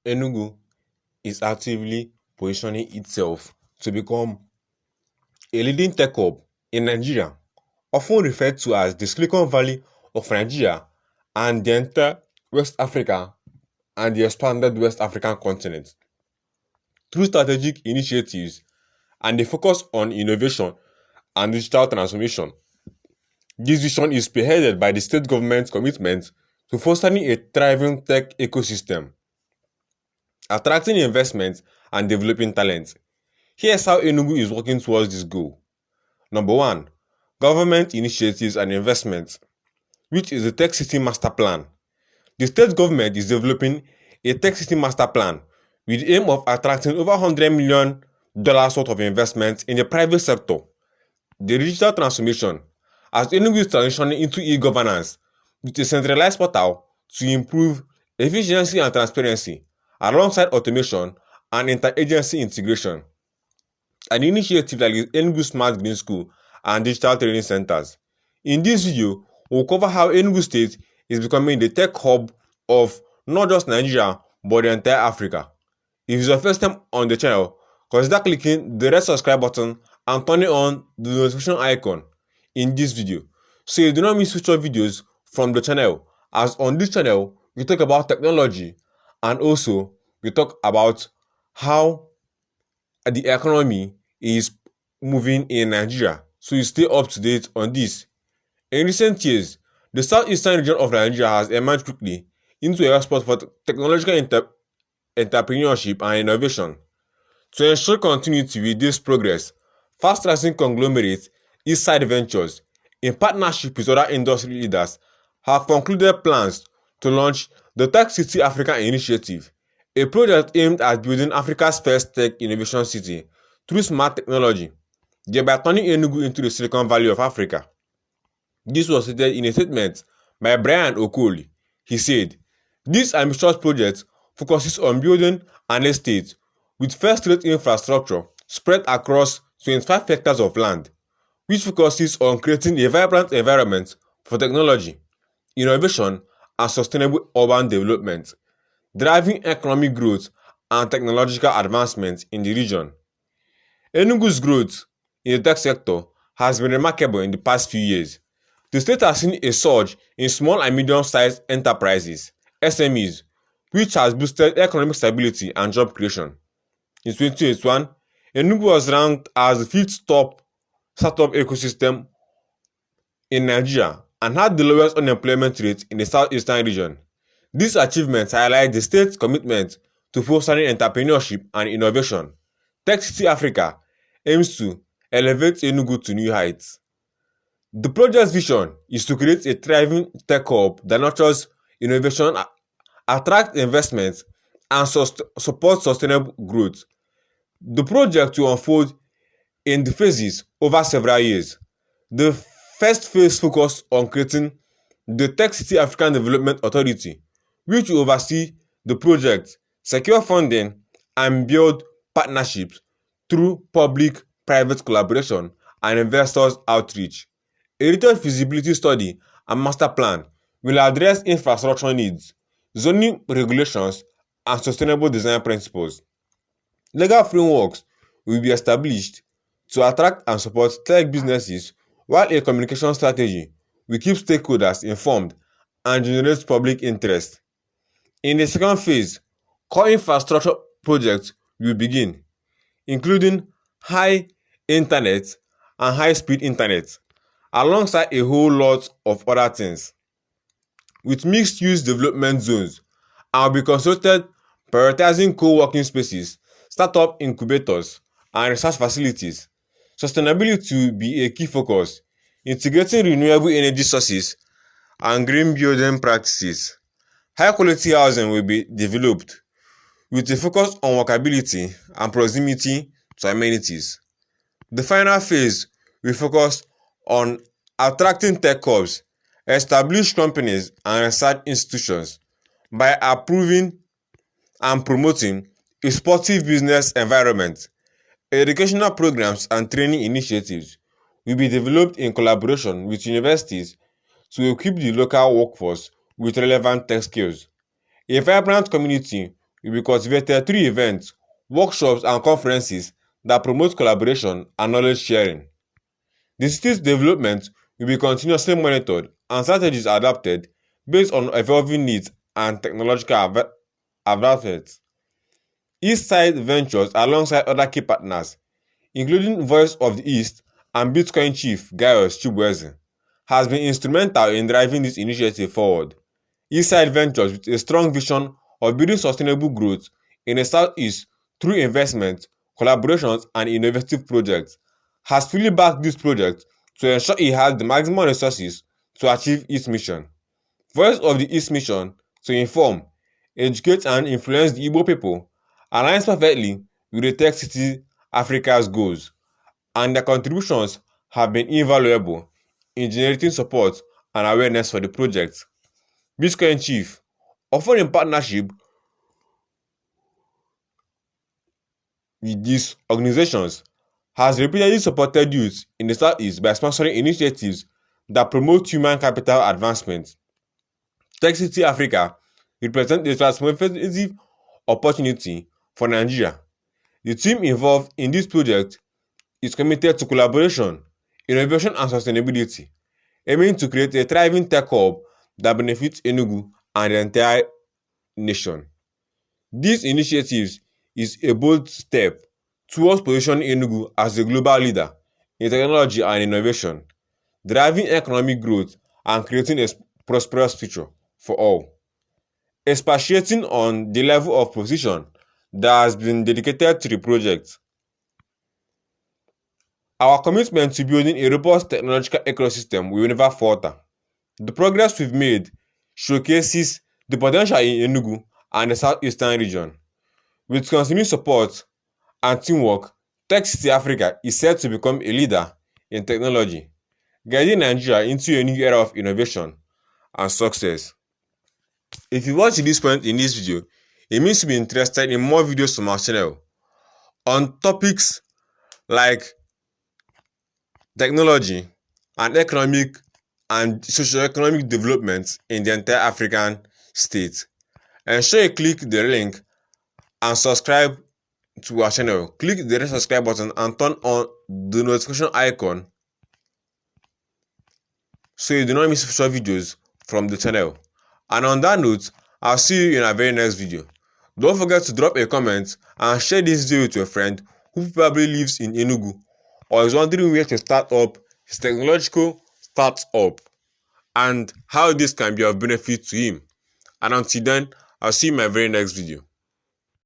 Enugu is actively positioning itself to become a leading tech hub in Nigeria, often referred to as the Silicon Valley of Nigeria and the entire West Africa and the expanded West African continent. Through strategic initiatives and a focus on innovation and digital transformation, this vision is spearheaded by the state government's commitment to fostering a thriving tech ecosystem, attracting investment, and developing talent. Here's how Enugu is working towards this goal. Number 1. Government initiatives and investments, which is the Tech City Master Plan. The state government is developing a Tech City Master Plan with the aim of attracting over $100 million worth of investments in the private sector. The digital transformation, as Enugu is transitioning into e-governance with a centralized portal to improve efficiency and transparency alongside automation and interagency integration. An initiative like the Enugu Smart Green School and Digital Training Centers. In this video, we'll cover how Enugu State is becoming the tech hub of not just Nigeria, but the entire Africa. If it's your first time on the channel, consider clicking the red subscribe button and turning on the notification icon in this video, so you do not miss future videos from the channel, as on this channel, we talk about technology and also we talk about how the economy is moving in Nigeria, so you stay up to date on this. In recent years, the southeastern region of Nigeria has emerged quickly into a hotspot for technological entrepreneurship and innovation. To ensure continuity with this progress, fast-rising conglomerates, Eastside Ventures, in partnership with other industry leaders, have concluded plans to launch the Tech City Africa Initiative, a project aimed at building Africa's first tech innovation city through smart technology, thereby turning Enugu into the Silicon Valley of Africa. This was stated in a statement by Brian Okoli. He said, "This ambitious project focuses on building an estate with first-rate infrastructure spread across 25 hectares of land, which focuses on creating a vibrant environment for technology, innovation, and sustainable urban development, driving economic growth and technological advancement in the region." Enugu's growth in the tech sector has been remarkable in the past few years. The state has seen a surge in small and medium-sized enterprises, SMEs, which has boosted economic stability and job creation. In 2021, Enugu was ranked as the 5th top startup ecosystem in Nigeria and had the lowest unemployment rate in the southeastern region. These achievements highlight the state's commitment to fostering entrepreneurship and innovation. Tech City Africa aims to elevate Enugu to new heights. The project's vision is to create a thriving tech hub that nurtures innovation, attracts investments, and supports sustainable growth. The project will unfold in the phases over several years. The first phase focuses on creating the Tech City African Development Authority, which will oversee the project, secure funding, and build partnerships through public-private collaboration and investors' outreach. A detailed feasibility study and master plan will address infrastructure needs, zoning regulations, and sustainable design principles. Legal frameworks will be established to attract and support tech businesses, while a communication strategy will keep stakeholders informed and generate public interest. In the second phase, core infrastructure projects will begin, including high internet and high-speed internet, alongside a whole lot of other things. With mixed-use development zones, I will be consulted prioritizing co-working spaces, startup incubators, and research facilities. Sustainability will be a key focus, integrating renewable energy sources and green building practices. High-quality housing will be developed, with a focus on walkability and proximity to amenities. The final phase will focus on attracting tech hubs, established companies, and research institutions by approving and promoting a supportive business environment. Educational programs and training initiatives will be developed in collaboration with universities to equip the local workforce with relevant tech skills. A vibrant community will be cultivated through events, workshops, and conferences that promote collaboration and knowledge sharing. The city's development will be continuously monitored and strategies adapted based on evolving needs and technological advancements. East Side Ventures, alongside other key partners, including Voice of the East and Bitcoin chief Gaius Chibueze, has been instrumental in driving this initiative forward. Eastside Ventures, with a strong vision of building sustainable growth in the Southeast through investment, collaborations, and innovative projects, has fully backed this project to ensure it has the maximum resources to achieve its mission. Voice of the East mission to inform, educate, and influence the Igbo people aligns perfectly with the Tech City Africa's goals, and their contributions have been invaluable in generating support and awareness for the project. Bitcoin Chief, often in partnership with these organizations, has repeatedly supported youth in the Southeast by sponsoring initiatives that promote human capital advancement. Tech City Africa represents a transformative opportunity for Nigeria. The team involved in this project is committed to collaboration, innovation, and sustainability, aiming to create a thriving tech hub that benefits Enugu and the entire nation. These initiatives is a bold step towards positioning Enugu as a global leader in technology and innovation, driving economic growth and creating a prosperous future for all. Expatiating on the level of precision that has been dedicated to the project, our commitment to building a robust technological ecosystem will never falter. The progress we've made showcases the potential in Enugu and the southeastern region. With continued support and teamwork, Tech City Africa is set to become a leader in technology, guiding Nigeria into a new era of innovation and success. If you watch this point in this video, it means to be interested in more videos from our channel on topics like technology and economic and socio-economic developments in the entire African state. Ensure you click the link and subscribe to our channel. Click the red subscribe button and turn on the notification icon so you do not miss future videos from the channel. And on that note, I'll see you in our very next video. Don't forget to drop a comment and share this video with your friend who probably lives in Enugu or is wondering where to start up his technological startup and how this can be of benefit to him. And until then, I'll see you in my very next video.